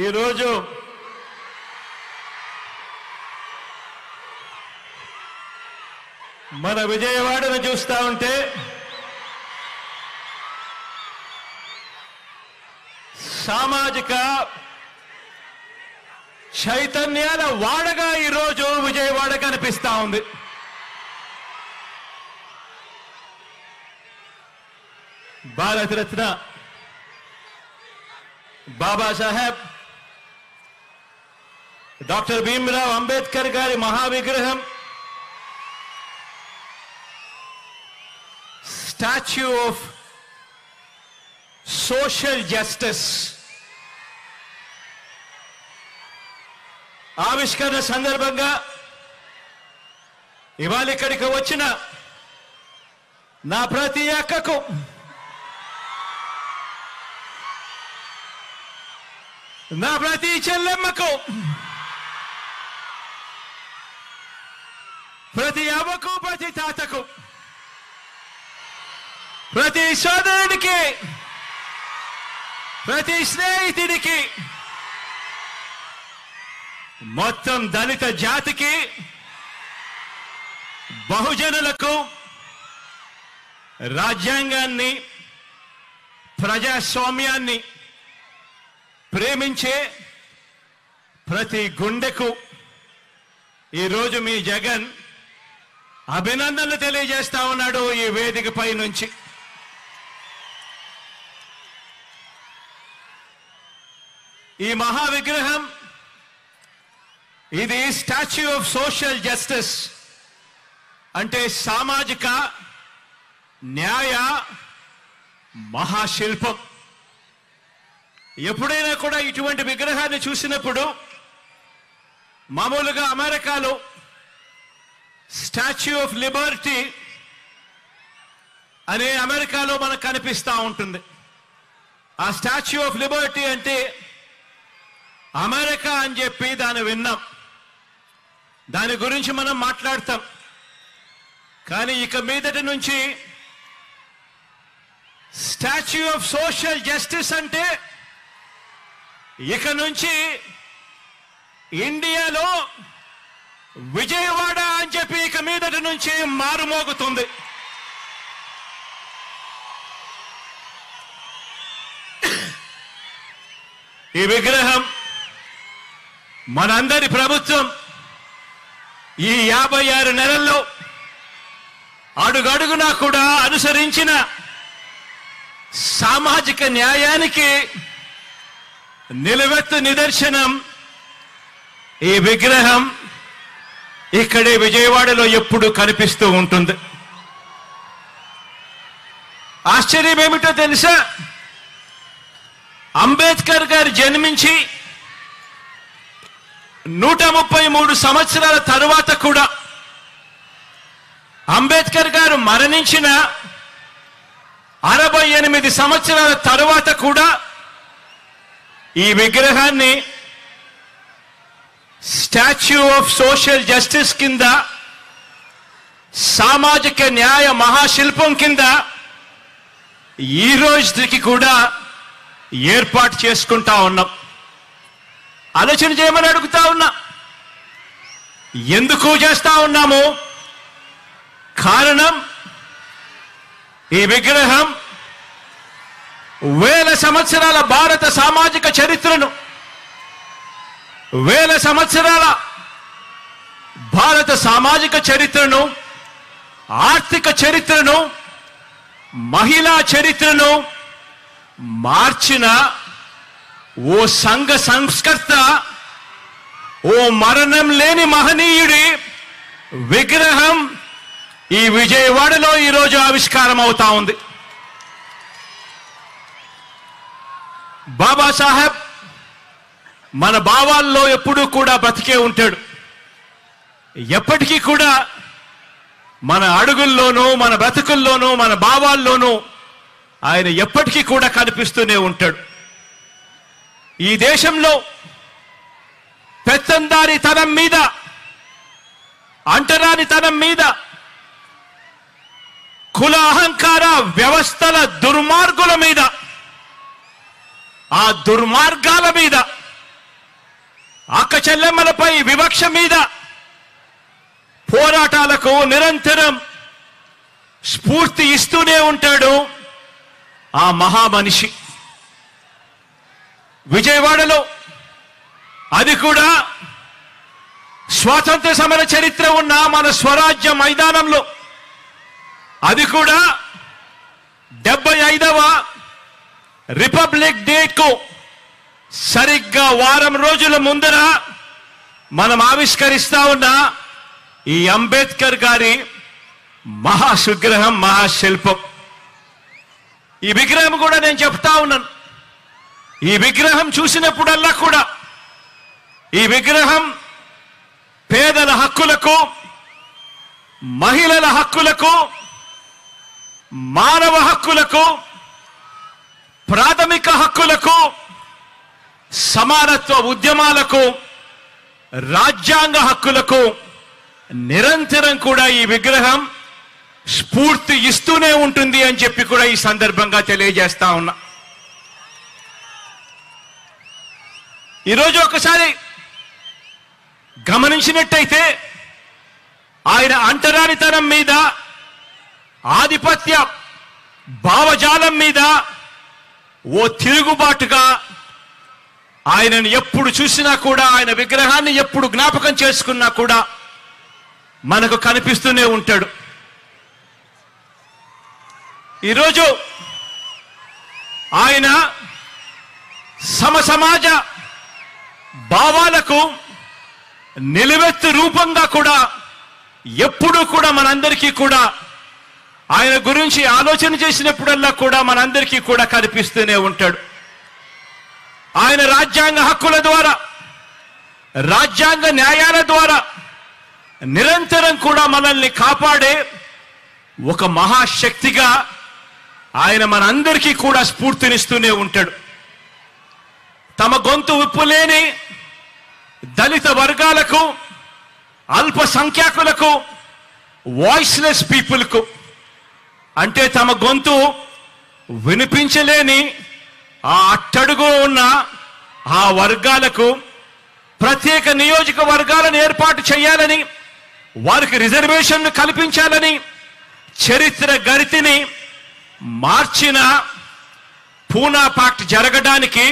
ఈరోజు మన విజయవాడను చూస్తా ఉంటే సామాజిక చైతన్యాల వాడగా ఈరోజు విజయవాడ కనిపిస్తా ఉంది. భారతరత్న బాబాసాహెబ్ డాక్టర్ భీమ్రావ్ అంబేద్కర్ గారి మహావిగ్రహం, స్టాచ్యూ ఆఫ్ సోషల్ జస్టిస్ ఆవిష్కరణ సందర్భంగా ఇవాళ ఇక్కడికి వచ్చిన నా ప్రతి అక్కకు, నా ప్రతి చెల్లెమ్మకు, ప్రతి అవ్వకు, ప్రతి తాతకు, ప్రతి సోదరుడికి, ప్రతి స్నేహితుడికి, మొత్తం దళిత జాతికి, బహుజనులకు, రాజ్యాంగాన్ని, ప్రజాస్వామ్యాన్ని ప్రేమించే ప్రతి గుండెకు ఈరోజు మీ జగన్ అభినందనలు తెలియజేస్తా ఉన్నాడు ఈ వేదికపై నుంచి. ఈ మహావిగ్రహం, ఇది స్టాచ్యూ ఆఫ్ సోషల్ జస్టిస్ అంటే సామాజిక న్యాయ మహాశిల్పం. ఎప్పుడైనా కూడా ఇటువంటి విగ్రహాన్ని చూసినప్పుడు మామూలుగా అమెరికాలో స్టాచ్యూ ఆఫ్ లిబర్టీ అనే అమెరికాలో మనకు కనిపిస్తూ ఉంటుంది. ఆ స్టాచ్యూ ఆఫ్ లిబర్టీ అంటే అమెరికా అని చెప్పి దాన్ని విన్నాం, దాని గురించి మనం మాట్లాడతాం. కానీ ఇక మీదటి నుంచి స్టాచ్యూ ఆఫ్ సోషల్ జస్టిస్ అంటే ఇక నుంచి ఇండియాలో విజయవాడ అని చెప్పి ఇక మీదటి నుంచి మారుమోగుతుంది. ఈ విగ్రహం మనందరి ప్రభుత్వం ఈ 56 నెలల్లో అడుగడుగునా కూడా అనుసరించిన సామాజిక న్యాయానికి నిలువెత్తు నిదర్శనం. ఈ విగ్రహం ఇక్కడే విజయవాడలో ఎప్పుడు కనిపిస్తూ ఉంటుంది. ఆశ్చర్యం ఏమిటో తెలుసా? అంబేద్కర్ గారు జన్మించి 133 సంవత్సరాల తరువాత కూడా, అంబేద్కర్ గారు మరణించిన 68 సంవత్సరాల తరువాత కూడా ఈ విగ్రహాన్ని స్టాచ్యూ ఆఫ్ సోషల్ జస్టిస్ కింద, సామాజిక న్యాయ మహాశిల్పం కింద ఈ రోజుకి కూడా ఏర్పాటు చేసుకుంటా ఉన్నాం. ఆలోచన చేయమని అడుగుతా ఉన్నా. ఎందుకు చేస్తా ఉన్నాము? కారణం, ఈ విగ్రహం వేల సంవత్సరాల భారత సామాజిక చరిత్రను, వేల సంవత్సరాల భారత సామాజిక చరిత్రను, ఆర్థిక చరిత్రను, మహిళా చరిత్రను మార్చిన ఓ సంఘ సంస్కర్త, ఓ మరణం లేని మహనీయుడి విగ్రహం ఈ విజయవాడలో ఈరోజు ఆవిష్కారం అవుతా ఉంది. బాబాసాహెబ్ మన భావాల్లో ఎప్పుడూ కూడా బ్రతికే ఉంటాడు. ఎప్పటికీ కూడా మన అడుగుల్లోనూ, మన బ్రతుకుల్లోనూ, మన భావాల్లోనూ ఆయన ఎప్పటికీ కూడా కనిపిస్తూనే ఉంటాడు. ఈ దేశంలో పెత్తందారితనం మీద, అంటరానితనం మీద, కుల అహంకార వ్యవస్థల దుర్మార్గుల మీద, ఆ దుర్మార్గాల మీద అక్క చెల్లెమ్మలపై వివక్ష మీద పోరాటాలకు నిరంతరం స్ఫూర్తి ఇస్తూనే ఉంటాడు ఆ మహామనిషి. విజయవాడలో, అది కూడా స్వాతంత్ర సమర చరిత్ర ఉన్న మన స్వరాజ్య మైదానంలో, అది కూడా 75వ రిపబ్లిక్ డేకు సరిగ్గా వారం రోజుల ముందర మనం ఆవిష్కరిస్తా ఉన్న ఈ అంబేద్కర్ గారి మహాసుగ్రహం, మహాశిల్పం. ఈ విగ్రహం కూడా నేను చెప్తా ఉన్నాను, ఈ విగ్రహం చూసినప్పుడల్లా కూడా ఈ విగ్రహం పేదల హక్కులకు, మహిళల హక్కులకు, మానవ హక్కులకు, ప్రాథమిక హక్కులకు, సమానత్వ ఉద్యమాలకు, రాజ్యాంగ హక్కులకు నిరంతరం కూడా ఈ విగ్రహం స్ఫూర్తి ఇస్తూనే ఉంటుంది అని చెప్పి కూడా ఈ సందర్భంగా తెలియజేస్తా ఉన్నా. ఈరోజు ఒకసారి గమనించినట్టయితే ఆయన అంటరానితనం మీద, ఆధిపత్య భావజాలం మీద ఓ తిరుగుబాటుగా ఆయనను ఎప్పుడు చూసినా కూడా, ఆయన విగ్రహాన్ని ఎప్పుడు జ్ఞాపకం చేసుకున్నా కూడా మనకు కనిపిస్తూనే ఉంటాడు. ఈరోజు ఆయన సమసమాజ భావాలకు నిలువెత్తు రూపంగా కూడా ఎప్పుడూ కూడా మనందరికీ కూడా ఆయన గురించి ఆలోచన చేసినప్పుడల్లా కూడా మనందరికీ కూడా కనిపిస్తూనే ఉంటాడు. ఆయన రాజ్యాంగ హక్కుల ద్వారా, రాజ్యాంగ న్యాయాల ద్వారా నిరంతరం కూడా మనల్ని కాపాడే ఒక మహాశక్తిగా ఆయన మనందరికీ కూడా స్ఫూర్తినిస్తూనే ఉంటాడు. తమ గొంతు విప్పులేని దళిత వర్గాలకు, అల్పసంఖ్యాకులకు, వాయిస్లెస్ పీపుల్కు, అంటే తమ గొంతు వినిపించలేని ఆ అట్టడుగు ఉన్న ఆ వర్గాలకు ప్రత్యేక నియోజకవర్గాలను ఏర్పాటు చేయాలని, వారికి రిజర్వేషన్లు కల్పించాలని చరిత్ర గరితిని మార్చిన పూనా పాక్ట్ జరగడానికి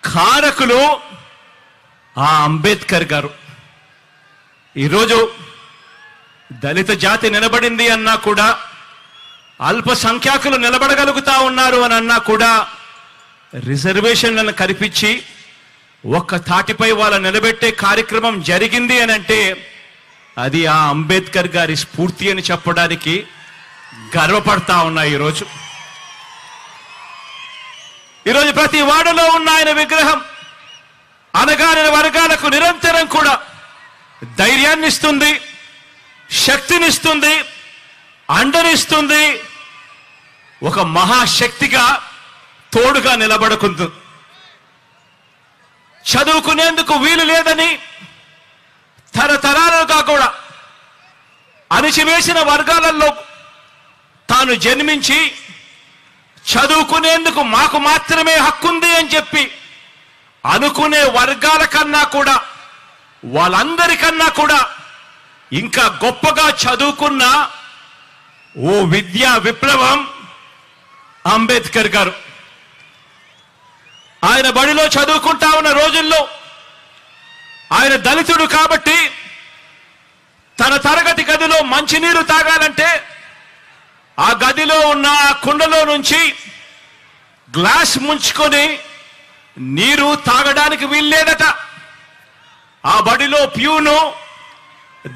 కారకులు ఆ అంబేద్కర్ గారు. ఈరోజు దళిత జాతి నిలబడింది అన్నా కూడా, అల్పసంఖ్యాకులు నిలబడగలుగుతా ఉన్నారు అని అన్నా కూడా, రిజర్వేషన్లను కల్పించి ఒక్క తాటిపై వాళ్ళ నిలబెట్టే కార్యక్రమం జరిగింది అని అంటే అది ఆ అంబేద్కర్ గారి స్ఫూర్తి అని చెప్పడానికి గర్వపడతా ఉన్నా. ఈరోజు ప్రతి వాడలో ఉన్న ఆయన విగ్రహం అణగారిన వర్గాలకు నిరంతరం కూడా ధైర్యాన్ని ఇస్తుంది, శక్తినిస్తుంది, అండనిస్తుంది, ఒక మహాశక్తిగా తోడుగా నిలబడుకుంటుంది. చదువుకునేందుకు వీలు లేదని తరతరాలుగా కూడా అణిచివేసిన వర్గాలలో తాను జన్మించి చదువుకునేందుకు మాకు మాత్రమే హక్కుంది అని చెప్పి అనుకునే వర్గాల కన్నా కూడా, వాళ్ళందరికన్నా కూడా ఇంకా గొప్పగా చదువుకున్న ఓ విద్యా విప్లవం అంబేద్కర్ గారు. ఆయన బడిలో చదువుకుంటా ఉన్న రోజుల్లో ఆయన దళితుడు కాబట్టి తన తరగతి గదిలో మంచినీరు తాగాలంటే ఆ గదిలో ఉన్న కుండలో నుంచి గ్లాస్ ముంచుకొని నీరు తాగడానికి వీల్లేదట. ఆ బడిలో ప్యూను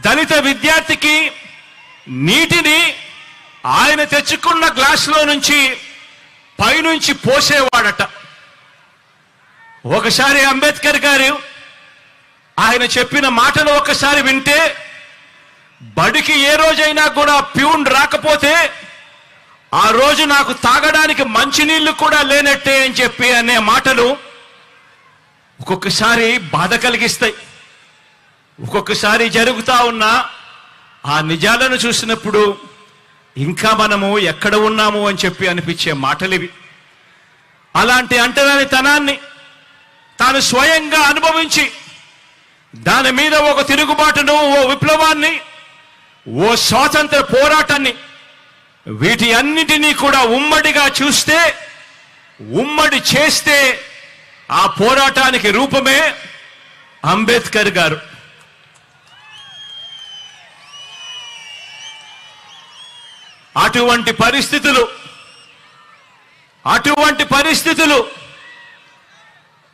దళిత విద్యార్థికి నీటిని ఆయన తెచ్చుకున్న గ్లాసులో నుంచి పైనుంచి పోసేవాడట. ఒకసారి అంబేద్కర్ గారు ఆయన చెప్పిన మాటలు ఒకసారి వింటే, బడికి ఏ రోజైనా కూడా ప్యూన్ రాకపోతే ఆ రోజు నాకు తాగడానికి మంచినీళ్లు కూడా లేనట్టే అని చెప్పి అనే మాటలు ఒక్కొక్కసారి బాధ కలిగిస్తాయి. ఒక్కొక్కసారి జరుగుతా ఉన్న ఆ నిజాలను చూసినప్పుడు ఇంకా మనము ఎక్కడ ఉన్నాము అని చెప్పి అనిపించే మాటలివి. అలాంటి అంటరానితనాన్ని తాను స్వయంగా అనుభవించి దాని మీద ఒక తిరుగుబాటును, ఓ విప్లవాన్ని, ఓ స్వాతంత్ర పోరాటాన్ని, వీటి అన్నిటినీ కూడా ఉమ్మడిగా చూస్తే, ఉమ్మడి చేస్తే ఆ పోరాటానికి రూపమే అంబేద్కర్ గారు. అటువంటి పరిస్థితులు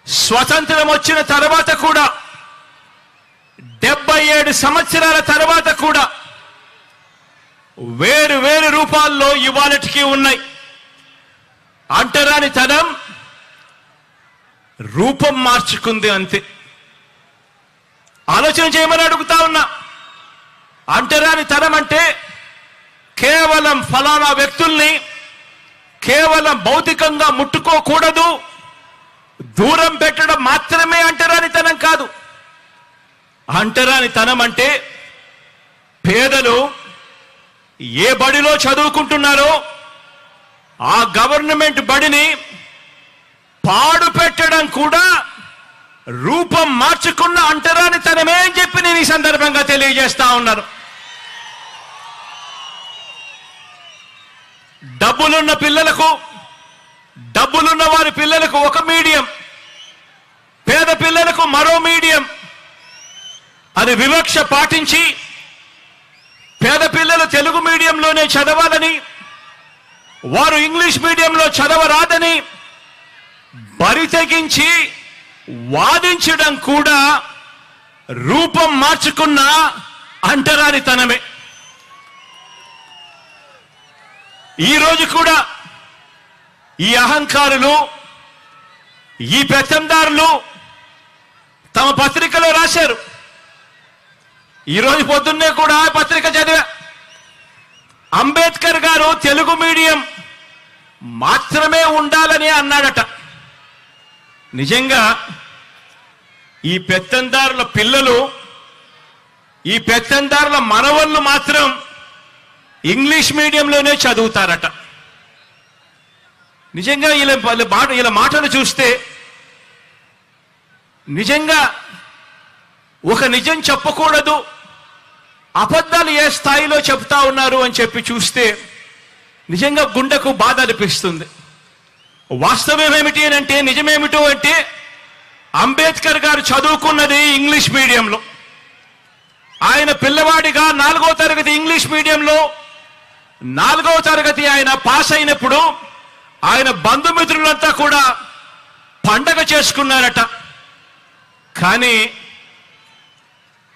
స్వతంత్రం వచ్చిన తర్వాత కూడా 77 సంవత్సరాల తర్వాత కూడా వేరు వేరు రూపాల్లో ఇవాళటికి ఉన్నాయి. అంటరానితనం రూపం మార్చుకుంది అంతే. ఆలోచన చేయమని అడుగుతా ఉన్నా. అంటరానితనం అంటే కేవలం ఫలానా వ్యక్తుల్ని కేవలం భౌతికంగా ముట్టుకోకూడదు, దూరం పెట్టడం మాత్రమే అంటరానితనం కాదు. అంటరానితనం అంటే పేదలు ఏ బడిలో చదువుకుంటున్నారో ఆ గవర్నమెంట్ బడిని పాడు పెట్టడం కూడా రూపం మార్చుకున్న అంటరానితనమే అని చెప్పి నేను ఈ సందర్భంగా తెలియజేస్తా ఉన్నాను. డబ్బులున్న పిల్లలకు, డబ్బులున్న వారి పిల్లలకు ఒక మీడియం, పేద పిల్లలకు మరో మీడియం అని వివక్ష పాటించి పేద పిల్లలు తెలుగు మీడియంలోనే చదవాలని, వారు ఇంగ్లీష్ మీడియంలో చదవరాదని బరి తెగించి వాదించడం కూడా రూపం మార్చుకున్న అంటరానితనమే. ఈరోజు కూడా ఈ అహంకారులు, ఈ పెత్తందారులు తమ పత్రికలో రాశారు. ఈరోజు పొద్దున్నే కూడా పత్రిక చదివా. అంబేద్కర్ గారు తెలుగు మీడియం మాత్రమే ఉండాలని అన్నాడట. నిజంగా ఈ పెత్తందారుల పిల్లలు, ఈ పెత్తందారుల మనవళ్ళు మాత్రం ఇంగ్లీష్ మీడియంలోనే చదువుతారట. నిజంగా ఇలా మాటలు చూస్తే నిజంగా ఒక నిజం చెప్పకూడదు, అబద్ధాలు ఏ స్థాయిలో చెప్తా ఉన్నారు అని చెప్పి చూస్తే నిజంగా గుండెకు బాధ అనిపిస్తుంది. వాస్తవం ఏమిటి అని అంటే, నిజమేమిటో అంటే, అంబేద్కర్ గారు చదువుకున్నది ఇంగ్లీష్ మీడియంలో. ఆయన పిల్లవాడిగా 4వ తరగతి ఇంగ్లీష్ మీడియంలో 4వ తరగతి ఆయన పాస్ అయినప్పుడు ఆయన బంధుమిత్రులంతా కూడా పండగ చేసుకున్నారట. కానీ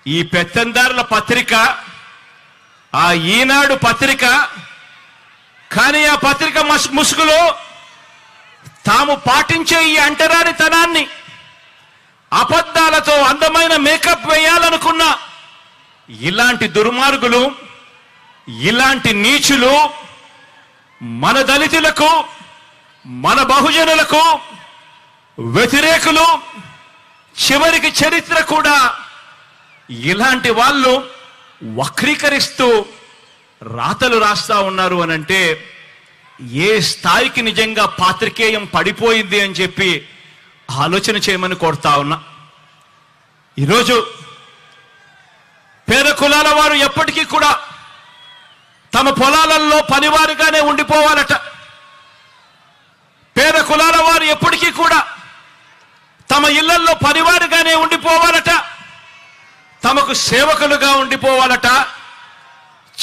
ఈ పెత్తందారుల పత్రిక, ఆ ఈనాడు పత్రిక, కానీ ఆ పత్రిక ముసుగులో తాము పాటించే ఈ అంటరానితనాన్ని, అబద్ధాలతో అందమైన మేకప్ వేయాలనుకున్న ఇలాంటి దుర్మార్గులు, ఇలాంటి నీచులు మన దళితులకు, మన బహుజనులకు వ్యతిరేకులు, చివరికి చరిత్ర కూడా ఇలాంటి వాళ్ళు వక్రీకరిస్తూ రాతలు రాస్తా ఉన్నారు అని అంటే ఏ స్థాయికి నిజంగా పాత్రికేయం పడిపోయింది అని చెప్పి ఆలోచన చేయమని కోరుతా ఉన్నా. ఈరోజు పేద కులాల వారు ఎప్పటికీ కూడా తమ పొలాలలో పనివారుగానే ఉండిపోవాలట. పేద కులాల వారు ఎప్పటికీ కూడా తమ ఇళ్లల్లో పనివారుగానే ఉండిపోవాలట. తమకు సేవకులుగా ఉండిపోవాలట.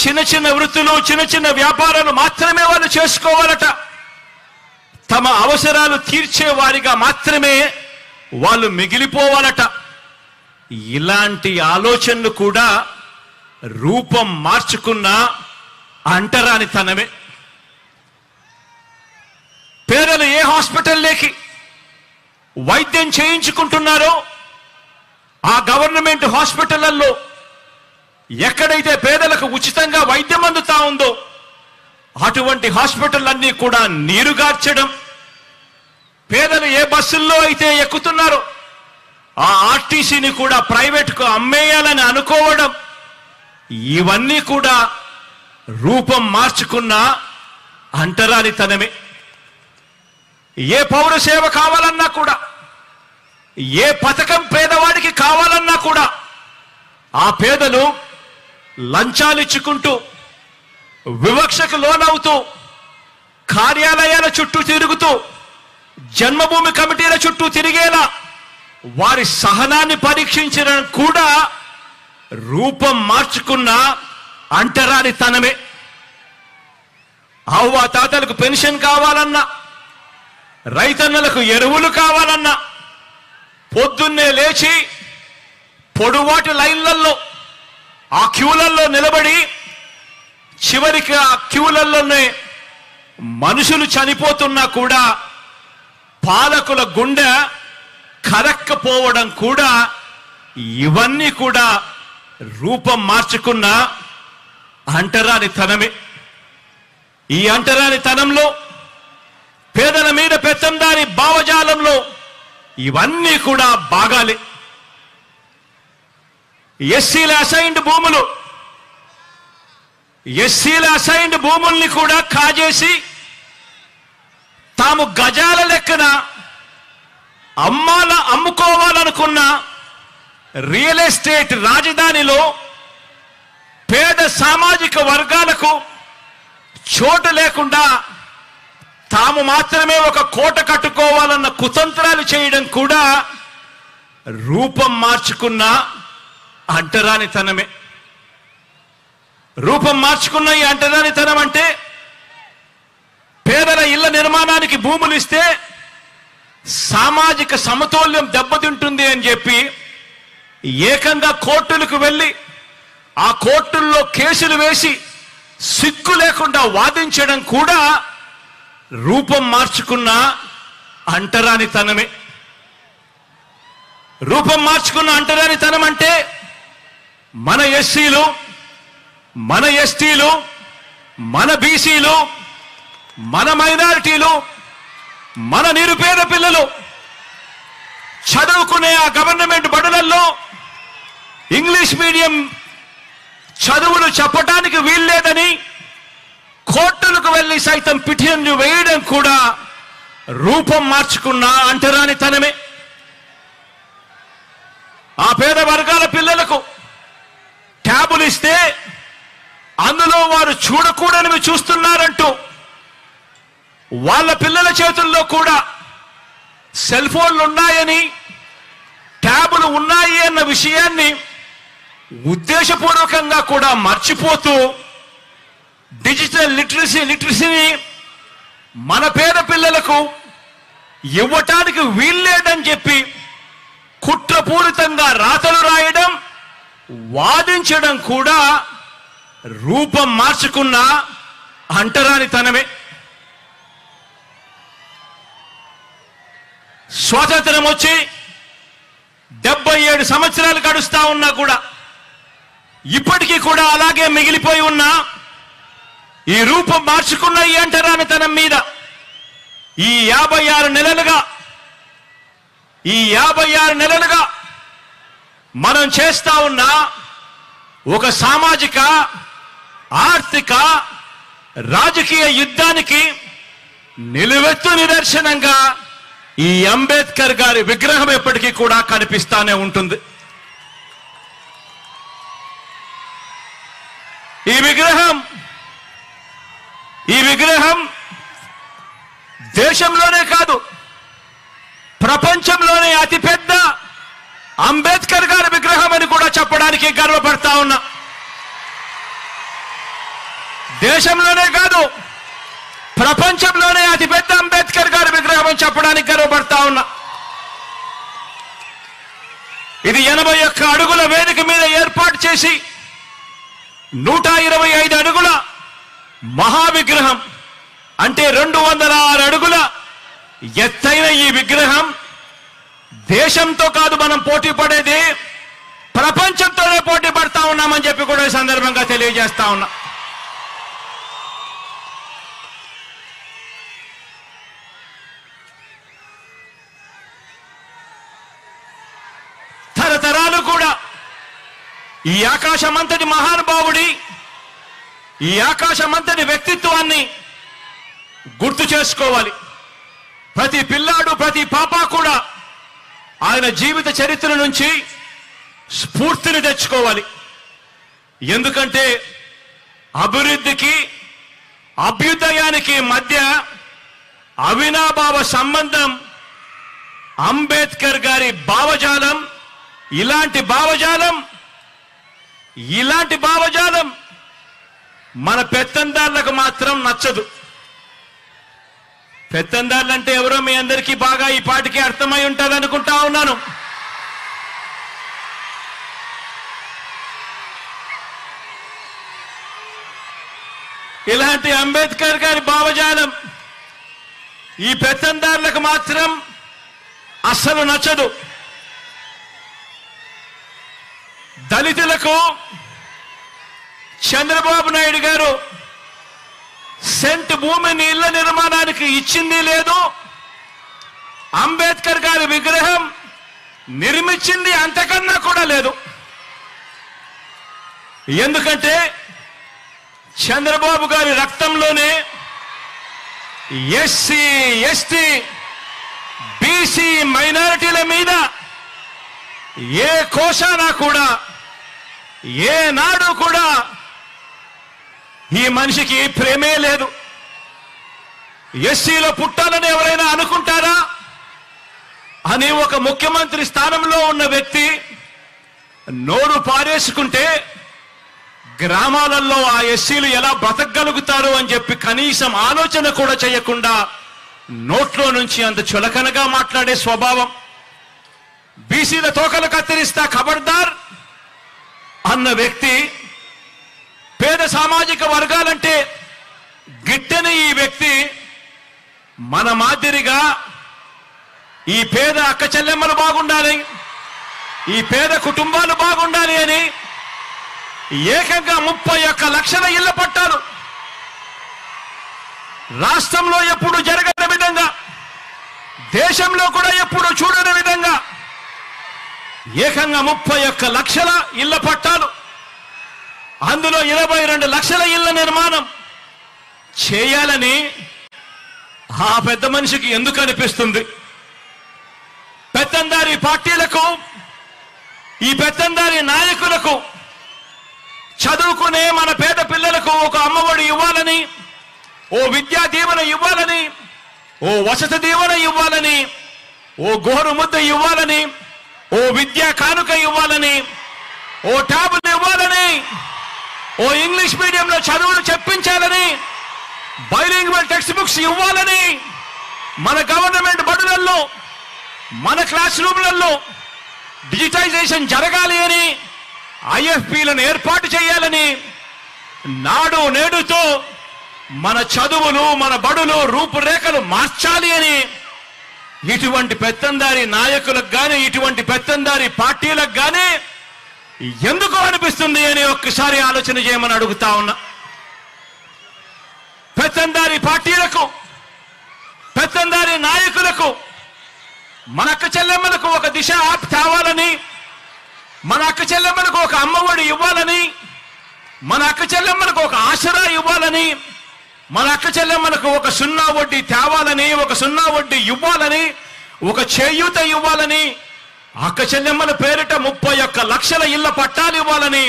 చిన్న చిన్న వృత్తులు, చిన్న చిన్న వ్యాపారాలు మాత్రమే వాళ్ళు చేసుకోవాలట. తమ అవసరాలు తీర్చే వారిగా మాత్రమే వాళ్ళు మిగిలిపోవాలట. ఇలాంటి ఆలోచనలు కూడా రూపం మార్చుకున్న అంటరానితనమే. పేదలు ఏ హాస్పిటల్లోకి వైద్యం చేయించుకుంటున్నారో ఆ గవర్నమెంట్ హాస్పిటళ్లలో ఎక్కడైతే పేదలకు ఉచితంగా వైద్యం అందుతా ఉందో అటువంటి హాస్పిటల్ కూడా నీరుగార్చడం, పేదలు ఏ బస్సుల్లో అయితే ఎక్కుతున్నారో ఆ ఆర్టీసీని కూడా ప్రైవేట్కు అమ్మేయాలని అనుకోవడం, ఇవన్నీ కూడా రూపం మార్చుకున్న అంటరానితనమే. ఏ పౌర సేవ కావాలన్నా కూడా, ఏ పథకం పేదవాడికి కావాలన్నా కూడా ఆ పేదలు లంచాలిచ్చుకుంటూ వివక్షకు లోనవుతూ కార్యాలయాల చుట్టూ తిరుగుతూ జన్మభూమి కమిటీల చుట్టూ తిరిగేలా వారి సహనాన్ని పరీక్షించడం కూడా రూపం మార్చుకున్న అంటరానితనమే. అవ్వ తాతలకు పెన్షన్ కావాలన్నా, రైతన్నలకు ఎరువులు కావాలన్నా పొద్దున్నే లేచి పొడువాటి లైన్లలో ఆ క్యూలల్లో నిలబడి చివరికి ఆ క్యూలలోనే మనుషులు చనిపోతున్నా కూడా పాలకుల గుండె కరక్కపోవడం కూడా ఇవన్నీ కూడా రూపం మార్చుకున్న అంటరానితనమే. ఈ అంటరానితనంలో పేదల మీద పెత్తందారి భావజాలంలో ఇవన్నీ కూడా భాగాలే. ఎస్సీల అసైన్డ్ భూముల్ని కూడా కాజేసి తాము గజాల లెక్కన అమ్ముకోవాలనుకున్న రియల్ ఎస్టేట్ రాజధానిలో పేద సామాజిక వర్గాలకు చోటు లేకుండా తాము మాత్రమే ఒక కోట కట్టుకోవాలన్న కుతంత్రాలు చేయడం కూడా రూపం మార్చుకున్న అంటరానితనమే. రూపం మార్చుకున్న ఈ అంటరానితనం అంటే పేదల ఇళ్ల నిర్మాణానికి భూములు ఇస్తే సామాజిక సమతౌల్యం దెబ్బతింటుంది అని చెప్పి ఏకంగా కోర్టులకు వెళ్ళి ఆ కోర్టుల్లో కేసులు వేసి సిగ్గు లేకుండా వాదించడం కూడా రూపం మార్చుకున్న అంటరానితనమే. రూపం మార్చుకున్న అంటరానితనం అంటే మన ఎస్సీలు, మన ఎస్టీలు, మన బీసీలు, మన మైనారిటీలు, మన నిరుపేద పిల్లలు చదువుకునే ఆ గవర్నమెంట్ బడులలో ఇంగ్లీష్ మీడియం చదువులు చెప్పడానికి వీల్లేదని కోర్టులకు వెళ్లి సైతం పిటిషన్లు వేయడం కూడా రూపం మార్చుకున్న అంటరానితనమే. ఆ పేద వర్గాల పిల్లలకు ట్యాబులు ఇస్తే అందులో వారు చూడకూడనివి చూస్తున్నారంటూ వాళ్ళ పిల్లల చేతుల్లో కూడా సెల్ ఫోన్లు ఉన్నాయని, ట్యాబులు ఉన్నాయి అన్న విషయాన్ని ఉద్దేశపూర్వకంగా కూడా మర్చిపోతూ డిజిటల్ లిటరసీని మన పేద పిల్లలకు ఇవ్వటానికి వీల్లేదని చెప్పి కుట్రపూరితంగా రాతలు రాయడం, వాదించడం కూడా రూపం మార్చుకున్న అంటరానితనమే. స్వాతంత్రం వచ్చి 77 సంవత్సరాలు గడుస్తా ఉన్నా కూడా ఇప్పటికీ కూడా అలాగే మిగిలిపోయి ఉన్న ఈ రూపం మార్చుకున్న ఈ అంటరానితనం మీద ఈ 56 నెలలుగా మనం చేస్తా ఉన్న ఒక సామాజిక, ఆర్థిక, రాజకీయ యుద్ధానికి నిలువెత్తు నిదర్శనంగా ఈ అంబేద్కర్ గారి విగ్రహం ఎప్పటికీ కూడా కనిపిస్తానే ఉంటుంది. ఈ విగ్రహం దేశంలోనే కాదు ప్రపంచంలోనే అతిపెద్ద అంబేద్కర్ గారి విగ్రహం అని కూడా చెప్పడానికి గర్వపడతా ఉన్నా. దేశంలోనే కాదు ప్రపంచంలోనే అతిపెద్ద అంబేద్కర్ గారి విగ్రహం అని చెప్పడానికి గర్వపడతా ఉన్నా. ఇది 81 అడుగుల వేదిక మీద ఏర్పాటు చేసి 125 అడుగుల మహావిగ్రహం అంటే 206 అడుగుల ఎత్తైన ఈ విగ్రహం దేశంతో కాదు మనం పోటీ పడేది, ప్రపంచంతోనే పోటీ పడతా ఉన్నామని చెప్పి కూడా ఈ సందర్భంగా తెలియజేస్తా ఉన్నా. తరతరాలు కూడా ఈ ఆకాశమంతటి మహానుభావుడి, ఈ ఆకాశమంతటి వ్యక్తిత్వాన్ని గుర్తు చేసుకోవాలి. ప్రతి పిల్లాడు, ప్రతి పాప కూడా ఆయన జీవిత చరిత్ర నుంచి స్ఫూర్తిని తెచ్చుకోవాలి. ఎందుకంటే అభివృద్ధికి అభ్యుదయానికి మధ్య అవినాభావ సంబంధం అంబేద్కర్ గారి భావజాలం. ఇలాంటి భావజాలం మన పెత్తందారులకు మాత్రం నచ్చదు. పెత్తందారులు అంటే ఎవరో మీ అందరికీ బాగా ఈ పాటికి అర్థమై ఉంటుంది అనుకుంటా ఉన్నాను. ఇలాంటి అంబేద్కర్ గారి భావజాలం ఈ పెత్తందారులకు మాత్రం అస్సలు నచ్చదు. దళితులకు చంద్రబాబు నాయుడు గారు సెంట్ భూమిని ఇళ్ల నిర్మాణానికి ఇచ్చింది లేదు, అంబేద్కర్ గారి విగ్రహం నిర్మించింది అంతకన్నా కూడా లేదు. ఎందుకంటే చంద్రబాబు గారి రక్తంలోనే ఎస్సీ, ఎస్టీ, బీసీ మైనారిటీల మీద ఏ కోశానా కూడా ఏనాడు కూడా ఈ మనిషికి ప్రేమే లేదు. ఎస్సీలో పుట్టాలని ఎవరైనా అనుకుంటారా అని ఒక ముఖ్యమంత్రి స్థానంలో ఉన్న వ్యక్తి నోరు పారేసుకుంటే గ్రామాలలో ఆ ఎస్సీలు ఎలా బ్రతకగలుగుతారు అని చెప్పి కనీసం ఆలోచన కూడా చేయకుండా నోట్లో నుంచి అంత చులకనగా మాట్లాడే స్వభావం. బీసీల తోకలు కత్తిరిస్తా ఖబర్దార్ అన్న వ్యక్తి, పేద సామాజిక వర్గాలంటే గిట్టని ఈ వ్యక్తి మన మాదిరిగా ఈ పేద అక్క చెల్లెమ్మలు బాగుండాలి, ఈ పేద కుటుంబాలు బాగుండాలి అని ఏకంగా 31 లక్షల ఇళ్ల పట్టాలు రాష్ట్రంలో ఎప్పుడు జరగని విధంగా, దేశంలో కూడా ఎప్పుడు చూడని విధంగా ఏకంగా 31 లక్షల ఇళ్ల పట్టాలు, అందులో 22 లక్షల ఇళ్ల నిర్మాణం చేయాలని ఆ పెద్ద మనిషికి ఎందుకు అనిపిస్తుంది? పెత్తందారి పార్టీలకు, ఈ పెత్తందారి నాయకులకు చదువుకునే మన పేద పిల్లలకు ఒక అమ్మఒడి ఇవ్వాలని, ఓ విద్యా దీవెన ఇవ్వాలని, ఓ వసతి దీవెన ఇవ్వాలని, ఓ గోరు ముద్ద ఇవ్వాలని, ఓ విద్యా కానుక ఇవ్వాలని, ఓ ట్యాబులు ఇవ్వాలని, ఓ ఇంగ్లీష్ మీడియంలో చదువులు చెప్పించాలని, బైలింగ్వల్ టెక్స్ట్ బుక్స్ ఇవ్వాలని, మన గవర్నమెంట్ బడులలో మన క్లాస్ రూమ్లలో డిజిటైజేషన్ జరగాలి అని, ఐఎఫ్పీలను ఏర్పాటు చేయాలని, నాడు నేడుతో మన చదువులు మన బడులు రూపురేఖలు మార్చాలి అని ఇటువంటి పెత్తందారి నాయకులకు కానీ, ఇటువంటి పెత్తందారి పార్టీలకు కానీ ఎందుకు అనిపిస్తుంది అని ఒక్కసారి ఆలోచన చేయమని అడుగుతా ఉన్నా. పెత్తందారి పార్టీలకు, పెత్తందారి నాయకులకు మన అక్క చెల్లెమ్మలకు ఒక దిశ యాప్ తేవాలని, మన అక్క చెల్లెమ్మలకు ఒక అమ్మఒడి ఇవ్వాలని, మన అక్క చెల్లెమ్మలకు ఒక ఆసరా ఇవ్వాలని, మన అక్క చెల్లెమ్మలకు ఒక 0 వడ్డీ తేవాలని, ఒక 0 వడ్డీ ఇవ్వాలని, ఒక చేయూత ఇవ్వాలని, అక్క చెల్లెమ్మల పేరిట 31 లక్షల ఇళ్ల పట్టాలు ఇవ్వాలని,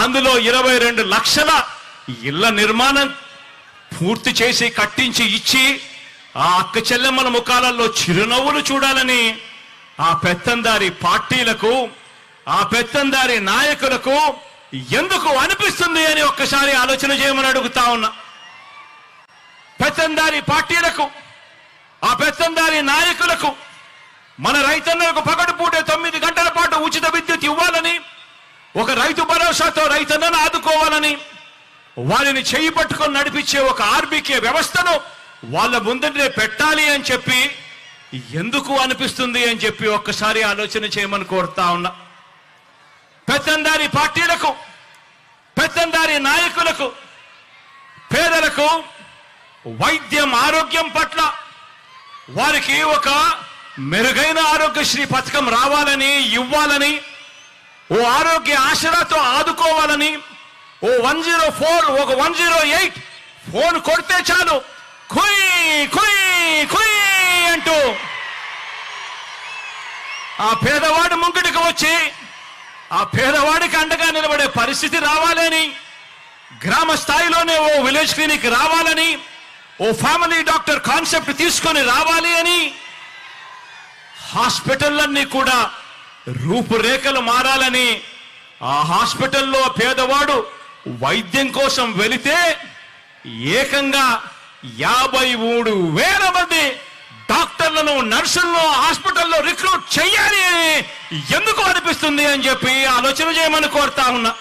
అందులో 22 లక్షల ఇళ్ల నిర్మాణం పూర్తి చేసి కట్టించి ఇచ్చి ఆ అక్క చెల్లెమ్మల ముఖాలలో చిరునవ్వులు చూడాలని ఆ పెత్తందారి పార్టీలకు, ఆ పెత్తందారి నాయకులకు ఎందుకు అనిపిస్తుంది అని ఒక్కసారి ఆలోచన చేయమని అడుగుతా ఉన్నా. పెత్తందారి పార్టీలకు, ఆ పెత్తందారి నాయకులకు మన రైతన్నలకు పగటిపూట 9 గంటల పాటు ఉచిత విద్యుత్ ఇవ్వాలని, ఒక రైతు భరోసాతో రైతన్నను ఆదుకోవాలని, వారిని చేయి పట్టుకొని నడిపించే ఒక ఆర్బీకే వ్యవస్థను వాళ్ళ ముందరే పెట్టాలి అని చెప్పి ఎందుకు అనిపిస్తుంది అని చెప్పి ఒక్కసారి ఆలోచన చేయమని కోరుతా ఉన్నా. పెత్తందారి పార్టీలకు, పెత్తందారి నాయకులకు, పేదలకు వైద్యం ఆరోగ్యం పట్ల వారికి ఒక మెరుగైన ఆరోగ్యశ్రీ పథకం రావాలని, ఇవ్వాలని, ఓ ఆరోగ్య ఆసరాతో ఆదుకోవాలని, ఓ 104 ఒక 108 ఫోన్ కొడితే చాలు కుయ్ కుయ్ కుయ్ అంటూ ఆ పేదవాడి ముంగిటికి వచ్చి ఆ పేదవాడికి అండగా నిలబడే పరిస్థితి రావాలని, గ్రామ స్థాయిలోనే ఓ విలేజ్ క్లినిక్ రావాలని, ఓ ఫ్యామిలీ డాక్టర్ కాన్సెప్ట్ తీసుకొని రావాలి అని, హాస్పిటల్లన్నీ కూడా రూపురేఖలు మారాలని, ఆ హాస్పిటల్లో పేదవాడు వైద్యం కోసం వెళితే ఏకంగా 53,000 మంది డాక్టర్లను, నర్సులను హాస్పిటల్లో రిక్రూట్ చెయ్యాలి అని ఎందుకు అనిపిస్తుంది అని చెప్పి ఆలోచన చేయమని కోరుతా ఉన్నా.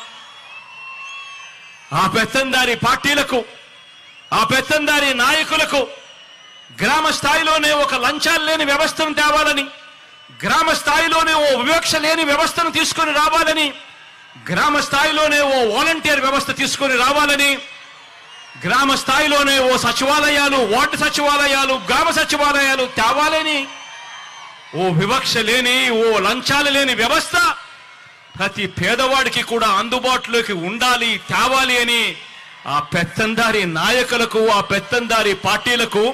ఆ పెత్తందారి పార్టీలకు, ఆ పెత్తందారి నాయకులకు గ్రామ స్థాయిలోనే ఒక లంచాలు లేని వ్యవస్థను తేవాలని, గ్రామ స్థాయిలోనే ఓ వివక్ష లేని వ్యవస్థను తీసుకొని రావాలని, గ్రామ స్థాయిలోనే ఓ వాలంటీర్ వ్యవస్థ తీసుకొని రావాలని, గ్రామ స్థాయిలోనే ఓ సచివాలయాలు, వార్డు సచివాలయాలు, గ్రామ సచివాలయాలు తేవాలని, ఓ వివక్ష లేని, ఓ లంచాలు లేని వ్యవస్థ ప్రతి పేదవాడికి కూడా అందుబాటులోకి ఉండాలి, తేవాలి అని ఆ పెత్తందారి నాయకులకు, ఆ పెత్తందారి పార్టీలకు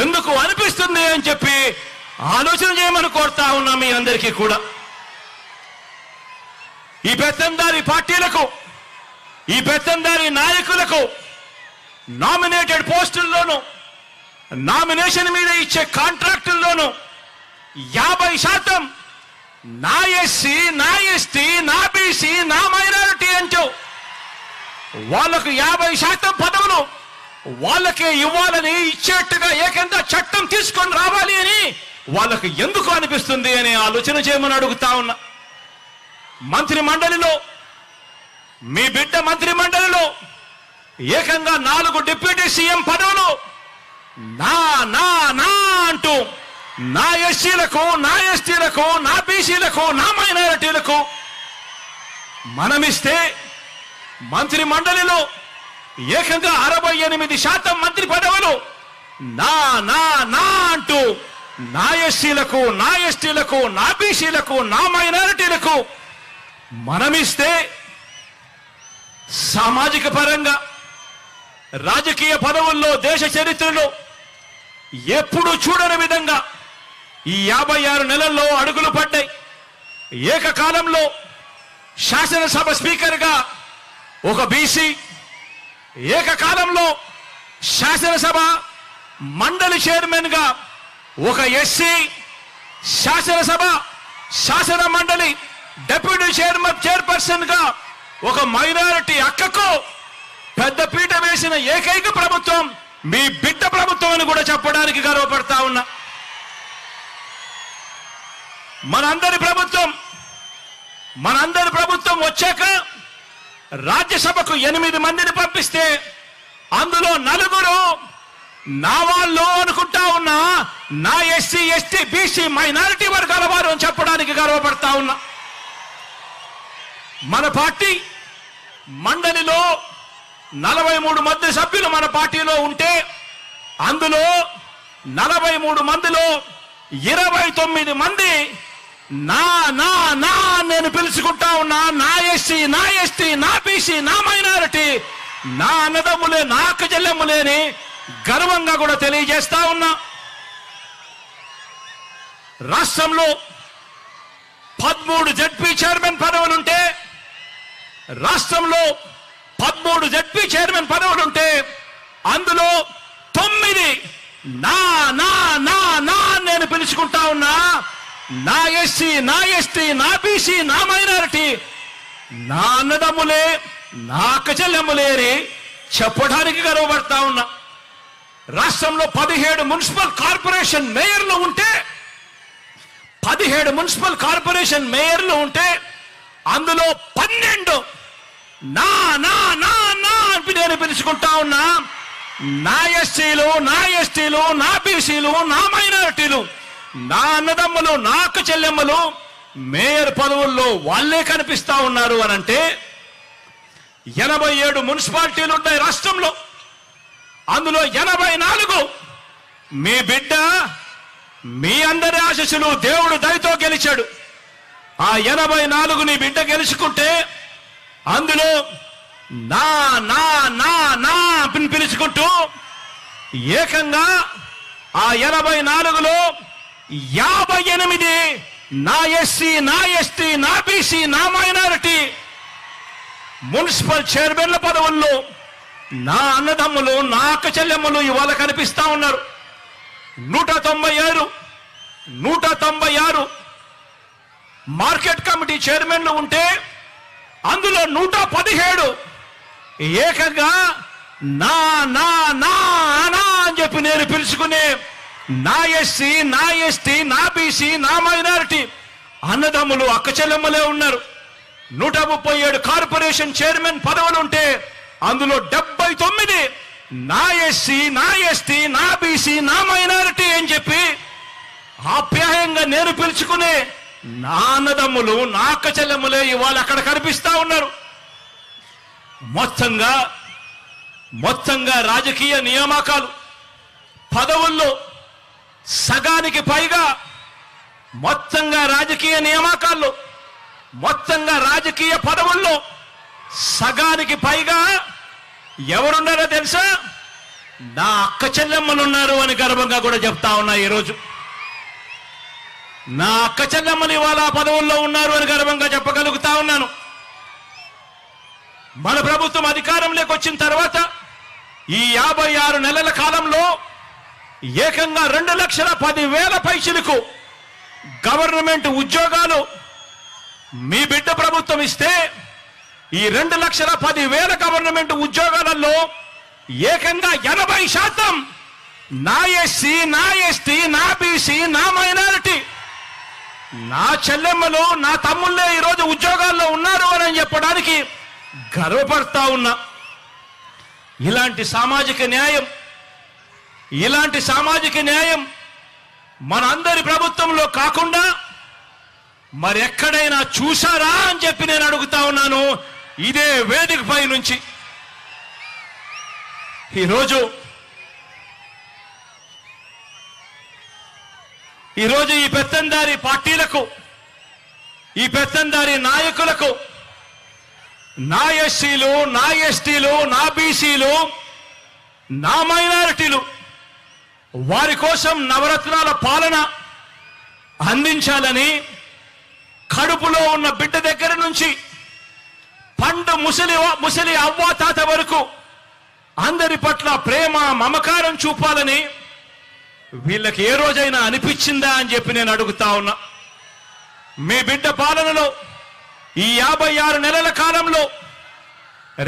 ఎందుకు అనిపిస్తుంది అని చెప్పి ఆలోచన చేయమని కోరుతా ఉన్నా మీ అందరికీ కూడా. ఈ పెత్తందారి పార్టీలకు, ఈ పెత్తందారి నాయకులకు నామినేటెడ్ పోస్టుల్లోనూ, నామినేషన్ మీద ఇచ్చే కాంట్రాక్టుల్లోనూ 50% నా ఎస్సీ, నా ఎస్టీ, నా బీసీ, నా మైనారిటీ అంటూ వాళ్లకు 50% పదవులు వాళ్ళకే ఇవ్వాలని, ఇచ్చేట్టుగా ఏకంగా చట్టం తీసుకొని రావాలి అని వాళ్ళకు ఎందుకు అనిపిస్తుంది అని ఆలోచన చేయమని అడుగుతా ఉన్నా. మంత్రి మండలిలో, మీ బిడ్డ మంత్రి మండలిలో ఏకంగా 4 డిప్యూటీ సీఎం పదవులు నా నా నా అంటూ నా ఎస్సీలకు, నా ఎస్టీలకు, నా బీసీలకు, నా మైనారిటీలకు మనమిస్తే మంత్రి మండలిలో ఏకంగా 68% మంత్రి పదవులు నా నా నా అంటూ నా ఎస్సీలకు, నా ఎస్టీలకు, నా బీసీలకు, నా మైనారిటీలకు మనమిస్తే సామాజిక పరంగా, రాజకీయ పదవుల్లో దేశ చరిత్రలో ఎప్పుడు చూడని విధంగా ఈ 56 నెలల్లో అడుగులు పడ్డాయి. ఏకకాలంలో శాసనసభ స్పీకర్గా ఒక బీసీ, ఏకకాలంలో శాసనసభ మండలి చైర్మన్ గా ఒక ఎస్సీ, శాసనసభ శాసన మండలి డిప్యూటీ చైర్పర్సన్ గా ఒక మైనారిటీ అక్కకు పెద్ద పీట వేసిన ఏకైక ప్రభుత్వం మీ బిడ్డ ప్రభుత్వం అని కూడా చెప్పడానికి గర్వపడతా ఉన్నా. మనందరి ప్రభుత్వం వచ్చాక రాజ్యసభకు 8 మందిని పంపిస్తే అందులో 4 నా వాళ్ళు అనుకుంటా ఉన్నా, నా ఎస్సీ, ఎస్టీ, బీసీ, మైనారిటీ వర్గాల వారు అని చెప్పడానికి గర్వపడతా ఉన్నా. మన పార్టీ మండలిలో 43 మంది సభ్యులు మన పార్టీలో ఉంటే అందులో 43 మందిలో 29 మంది నా నా నా నేను పిలుచుకుంటా ఉన్నా, నా ఎస్సీ, నా ఎస్టీ, నా బీసీ, నా మైనారిటీ, నా అన్నదమ్ములే, నా అక్క చెల్లెమ్ములేని గర్వంగా కూడా తెలియజేస్తా ఉన్నా. రాష్ట్రంలో 13 జడ్పీ చైర్మన్ పదవులుంటే, రాష్ట్రంలో 13 జడ్పీ చైర్మన్ పదవులుంటే అందులో 9 నా నా నా నా నేను పిలుచుకుంటా ఉన్నా, నా ఎస్సీ, నా ఎస్టీ, నా బీసీ, నా మైనారిటీ, నా అన్నదమ్ములే, నా అక్క చెల్లెమ్ములే అని చెప్పడానికి గర్వపడతా ఉన్నా. రాష్ట్రంలో 17 మున్సిపల్ కార్పొరేషన్ మేయర్లు ఉంటే, 17 మున్సిపల్ కార్పొరేషన్ మేయర్లు ఉంటే అందులో 12 నా నా నా నా నేను పిలుచుకుంటా ఉన్నా, నా ఎస్సీలు, నా ఎస్టీలు, నా బీసీలు, నా మైనారిటీలు, నా అన్నదమ్ములు, నా అక్క చెల్లెమ్మలు మేయర్ పదవుల్లో వాళ్ళే కనిపిస్తా ఉన్నారు అని అంటే 87 మున్సిపాలిటీలు ఉన్నాయి రాష్ట్రంలో. అందులో 84 మీ బిడ్డ, మీ అందరి ఆశీస్సులు దేవుడు దయతో గెలిచాడు. ఆ 84 నీ బిడ్డ గెలుచుకుంటే అందులో నా నా నా నా పిలుచుకుంటూ ఏకంగా ఆ 84లో 58 నా ఎస్సీ, నా ఎస్టీ, నా బీసీ, నా మైనారిటీ మున్సిపల్ చైర్మన్ల పదవుల్లో నా అన్నదమ్ములు, నా అక్క చెల్లెమ్మలు ఇవాళ కనిపిస్తా ఉన్నారు. 196 మార్కెట్ కమిటీ చైర్మన్లు ఉంటే అందులో 117 ఏకంగా నా నా నా నా అని చెప్పి నేను పిలుచుకునే నా ఎస్సీ, నా ఎస్టీ, నా బీసీ, నా మైనారిటీ అన్నదమ్ములు, అక్క చెల్లెమ్మలే ఉన్నారు. 137 కార్పొరేషన్ చైర్మన్ పదవులు ఉంటే అందులో 79 నా ఎస్సీ, నా ఎస్టీ, నా బీసీ, నా మైనారిటీ అని చెప్పి ఆప్యాయంగా నేను పిలుచుకునే నా అన్నదమ్ములు, నా అక్క చెల్లెమ్మలే ఇవాళ అక్కడ కనిపిస్తా ఉన్నారు. మొత్తంగా రాజకీయ నియామకాలు పదవుల్లో సగానికి పైగా రాజకీయ పదవుల్లో సగానికి పైగా ఎవరున్నారో తెలుసా? నా అక్క చెల్లెమ్మలున్నారు అని గర్వంగా కూడా చెప్తా ఉన్నా. ఈరోజు నా అక్క చెల్లెమ్మలు ఇవాళ పదవుల్లో ఉన్నారు అని గర్వంగా చెప్పగలుగుతా ఉన్నాను. మన ప్రభుత్వం అధికారంలోకి వచ్చిన తర్వాత ఈ 56 నెలల కాలంలో ఏకంగా 2,10,000 పైచిలకు గవర్నమెంట్ ఉద్యోగాలు మీ బిడ్డ ప్రభుత్వం ఇస్తే ఈ 2,10,000 గవర్నమెంట్ ఉద్యోగాలలో ఏకంగా 80% నా ఎస్సీ, నా ఎస్టీ, నా బీసీ, నా మైనారిటీ, నా చెల్లెమ్మలు, నా తమ్ముళ్ళే ఈరోజు ఉద్యోగాల్లో ఉన్నారు అని చెప్పడానికి గర్వపడతా ఉన్నా. ఇలాంటి సామాజిక న్యాయం మనందరి ప్రభుత్వంలో కాకుండా మరెక్కడైనా చూశారా అని చెప్పి నేను అడుగుతా ఉన్నాను ఇదే వేదికపై నుంచి. ఈరోజు ఈ పెత్తందారి పార్టీలకు, ఈ పెత్తందారి నాయకులకు నా ఎస్సీలు, నా ఎస్టీలు, నా బీసీలు, నా మైనారిటీలు వారి కోసం నవరత్నాల పాలన అందించాలని కడుపులో ఉన్న బిడ్డ దగ్గర నుంచి పండు ముసలి అవ్వాతాత వరకు అందరి పట్ల ప్రేమ, మమకారం చూపాలని వీళ్ళకి ఏ రోజైనా అనిపించిందా అని చెప్పి నేను అడుగుతా ఉన్నా. మీ బిడ్డ పాలనలో ఈ 56 నెలల కాలంలో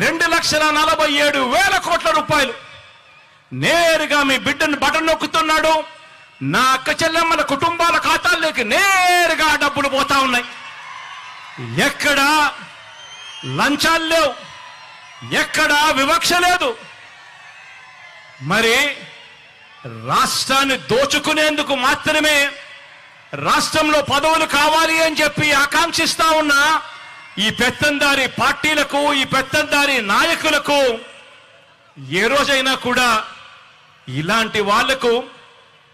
2,47,000 కోట్ల రూపాయలు నేరుగా మీ బిడ్డను బటన్ నొక్కుతున్నాడు. నా అక్క చెల్లెమ్మల కుటుంబాల ఖాతాల్లోకి నేరుగా డబ్బులు పోతా ఉన్నాయి. ఎక్కడా లంచాలు లేవు, ఎక్కడా వివక్ష లేదు. మరి రాష్ట్రాన్ని దోచుకునేందుకు మాత్రమే రాష్ట్రంలో పదవులు కావాలి అని చెప్పి ఆకాంక్షిస్తా ఉన్న ఈ పెత్తందారి పార్టీలకు, ఈ పెత్తందారి నాయకులకు ఏ రోజైనా కూడా ఇలాంటి వాళ్లకు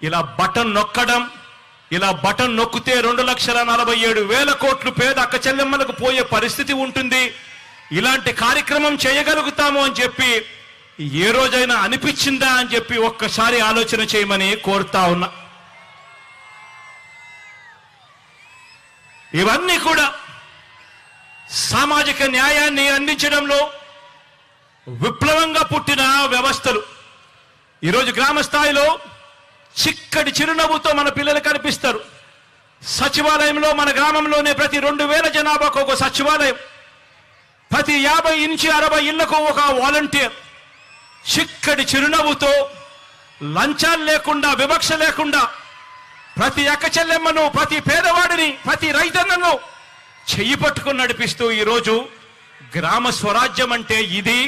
ఇలా బటన్ నొక్కడం, ఇలా బటన్ నొక్కితే 2,47,000 కోట్లు పేద అక్క చెల్లెమ్మలకు పోయే పరిస్థితి ఉంటుంది, ఇలాంటి కార్యక్రమం చేయగలుగుతాము అని చెప్పి ఏ రోజైనా అనిపించిందా అని చెప్పి ఒక్కసారి ఆలోచన చేయమని కోరుతా ఉన్నా. ఇవన్నీ కూడా సామాజిక న్యాయాన్ని అందించడంలో విప్లవంగా పుట్టిన వ్యవస్థలు. ఈరోజు గ్రామ స్థాయిలో చిక్కటి చిరునవ్వుతో మన పిల్లలు కనిపిస్తారు. సచివాలయంలో మన గ్రామంలోనే ప్రతి 2,000 జనాభాకు ఒక సచివాలయం, ప్రతి 50 నుంచి 60 ఇళ్లకు ఒక వాలంటీర్. చిక్కటి చిరునవ్వుతో, లంచాలు లేకుండా, వివక్ష లేకుండా ప్రతి అక్క చెల్లెమ్మను, ప్రతి పేదవాడిని, ప్రతి రైతన్నను చెయ్యి పట్టుకుని నడిపిస్తూ ఈరోజు గ్రామ స్వరాజ్యం అంటే ఇది,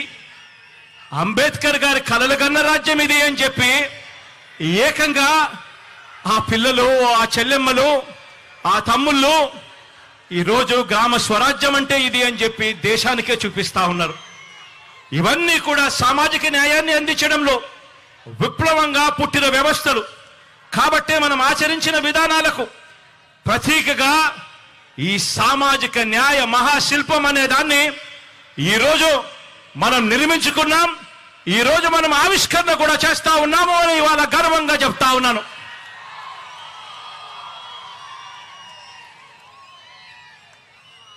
అంబేద్కర్ గారి కలలు కన్న రాజ్యం ఇది అని చెప్పి ఏకంగా ఆ పిల్లలు, ఆ చెల్లెమ్మలు, ఆ తమ్ముళ్ళు ఈరోజు గ్రామ స్వరాజ్యం అంటే ఇది అని చెప్పి దేశానికే చూపిస్తా ఉన్నారు. ఇవన్నీ కూడా సామాజిక న్యాయాన్ని అందించడంలో విప్లవంగా పుట్టిన వ్యవస్థలు. కాబట్టే మనం ఆచరించిన విధానాలకు ప్రతీకగా ఈ సామాజిక న్యాయ మహాశిల్పం అనే దాన్ని ఈరోజు మనం నిర్మించుకున్నాం. ఈరోజు మనం ఆవిష్కరణ కూడా చేస్తా ఉన్నాము అని ఇవాళ గర్వంగా చెప్తా ఉన్నాను.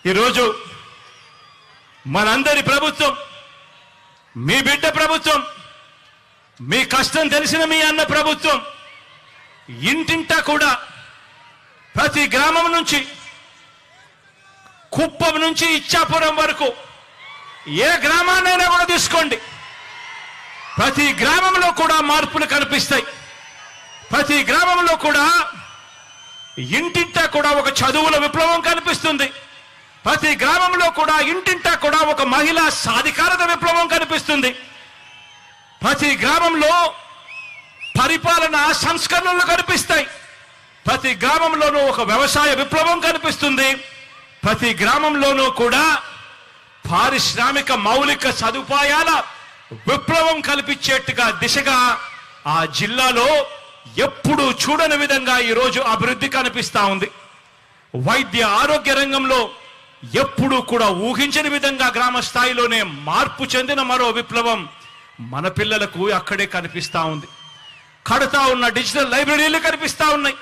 ఈరోజు మనందరి ప్రభుత్వం, మీ బిడ్డ ప్రభుత్వం, మీ కష్టం తెలిసిన మీ అన్న ప్రభుత్వం ఇంటింటా కూడా ప్రతి గ్రామం నుంచి కుప్పం నుంచి ఇచ్చాపురం వరకు ఏ గ్రామాన్నైనా కూడా తీసుకోండి, ప్రతి గ్రామంలో కూడా మార్పులు కనిపిస్తాయి. ప్రతి గ్రామంలో కూడా ఇంటింటా కూడా ఒక చదువుల విప్లవం కనిపిస్తుంది. ప్రతి గ్రామంలో కూడా ఇంటింటా కూడా ఒక మహిళా సాధికారత విప్లవం కనిపిస్తుంది. ప్రతి గ్రామంలో పరిపాలన సంస్కరణలు కనిపిస్తాయి. ప్రతి గ్రామంలోనూ ఒక వ్యవసాయ విప్లవం కనిపిస్తుంది. ప్రతి గ్రామంలోనూ కూడా పారిశ్రామిక మౌలిక సదుపాయాల విప్లవం కల్పించేట్టుగా దిశగా ఆ జిల్లాలో ఎప్పుడూ చూడని విధంగా ఈరోజు అభివృద్ధి కనిపిస్తా ఉంది. వైద్య ఆరోగ్య రంగంలో ఎప్పుడూ కూడా ఊహించని విధంగా గ్రామ స్థాయిలోనే మార్పు చెందిన మరో విప్లవం మన పిల్లలకు అక్కడే కనిపిస్తా ఉంది. కడతా ఉన్న డిజిటల్ లైబ్రరీలు కనిపిస్తా ఉన్నాయి.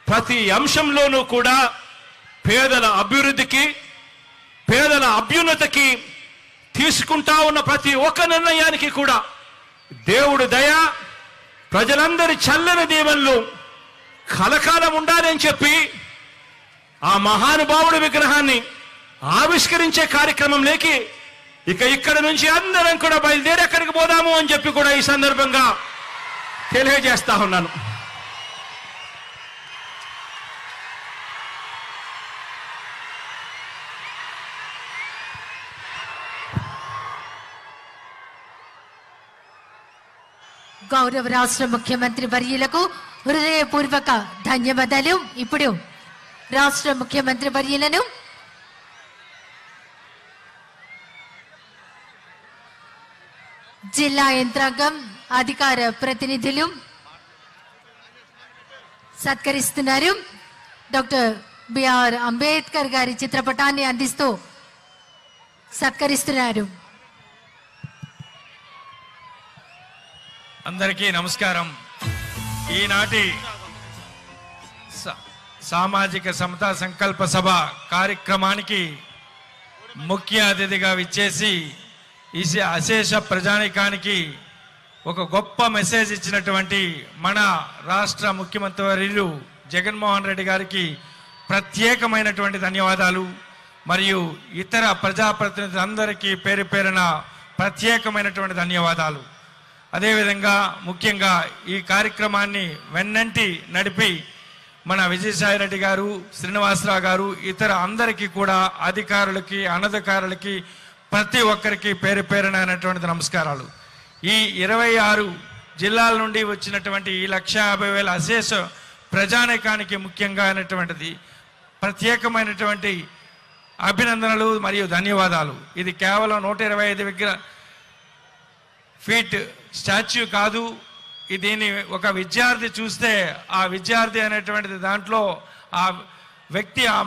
ప్రతి అంశంలోనూ కూడా పేదల అభివృద్ధికి, పేదల అభ్యున్నతికి తీసుకుంటా ఉన్న ప్రతి ఒక్క నిర్ణయానికి కూడా దేవుడు దయ, ప్రజలందరి చల్లని దీవెనలు కలకాలం ఉండాలని చెప్పి ఆ మహానుభావుడి విగ్రహాన్ని ఆవిష్కరించే కార్యక్రమంలోకి ఇక్కడ నుంచి అందరం కూడా బయలుదేరి ఎక్కడికి పోదాము అని చెప్పి కూడా ఈ సందర్భంగా తెలియజేస్తా ఉన్నాను. గౌరవ రాష్ట్ర ముఖ్యమంత్రి వర్యులకు హృదయపూర్వక ధన్యవాదాలు. ఇప్పుడు రాష్ట్ర ముఖ్యమంత్రి వర్యులను జిల్లా యంత్రాంగం, అధికార ప్రతినిధులు సత్కరిస్తున్నారు. డాక్టర్ బిఆర్ అంబేద్కర్ గారి చిత్రపటాన్ని అందిస్తూ సత్కరిస్తున్నారు. అందరికీ నమస్కారం. ఈనాటి సామాజిక సమతా సంకల్ప సభ కార్యక్రమానికి ముఖ్య అతిథిగా విచ్చేసి ఈ అశేష ప్రజానికానికి ఒక గొప్ప మెసేజ్ ఇచ్చినటువంటి మన రాష్ట్ర ముఖ్యమంత్రి వర్యులు జగన్మోహన్ రెడ్డి గారికి ప్రత్యేకమైనటువంటి ధన్యవాదాలు. మరియు ఇతర ప్రజాప్రతినిధులందరికీ పేరు పేరున ప్రత్యేకమైనటువంటి ధన్యవాదాలు. అదేవిధంగా ముఖ్యంగా ఈ కార్యక్రమాన్ని వెన్నంటి నడిపి మన విజయసాయిరెడ్డి గారు, శ్రీనివాసరావు గారు, ఇతర అందరికీ కూడా అధికారులకి, అనధికారులకి, ప్రతి ఒక్కరికి పేరు పేరునైనటువంటి నమస్కారాలు. ఈ 26 జిల్లాల నుండి వచ్చినటువంటి ఈ 1,50,000 అశేష ప్రజానీకానికి ముఖ్యంగా అయినటువంటిది ప్రత్యేకమైనటువంటి అభినందనలు మరియు ధన్యవాదాలు. ఇది కేవలం 125 ఫీట్ స్టాచ్యూ కాదు. దీన్ని ఒక విద్యార్థి చూస్తే ఆ విద్యార్థి అనేటువంటిది దాంట్లో ఆ వ్యక్తి ఆ